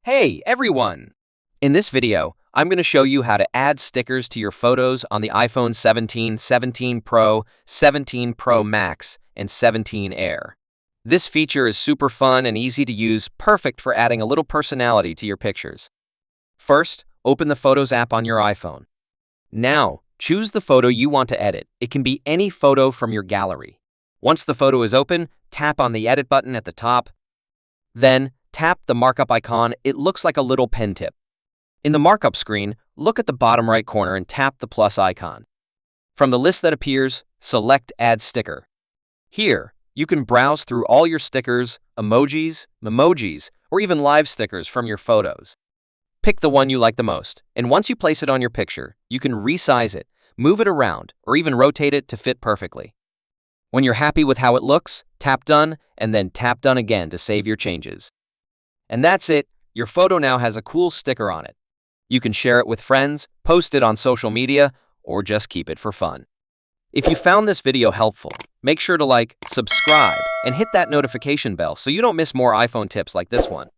Hey everyone! In this video, I'm going to show you how to add stickers to your photos on the iPhone 17, 17 Pro, 17 Pro Max, and 17 Air. This feature is super fun and easy to use, perfect for adding a little personality to your pictures. First, open the Photos app on your iPhone. Now, choose the photo you want to edit. It can be any photo from your gallery. Once the photo is open, tap on the Edit button at the top. Then, tap the markup icon. It looks like a little pen tip. In the markup screen, look at the bottom right corner and tap the plus icon. From the list that appears, select Add Sticker. Here, you can browse through all your stickers, emojis, memojis, or even live stickers from your photos. Pick the one you like the most, and once you place it on your picture, you can resize it, move it around, or even rotate it to fit perfectly. When you're happy with how it looks, tap Done, and then tap Done again to save your changes. And that's it. Your photo now has a cool sticker on it. You can share it with friends, post it on social media, or just keep it for fun. If you found this video helpful, make sure to like, subscribe, and hit that notification bell so you don't miss more iPhone tips like this one.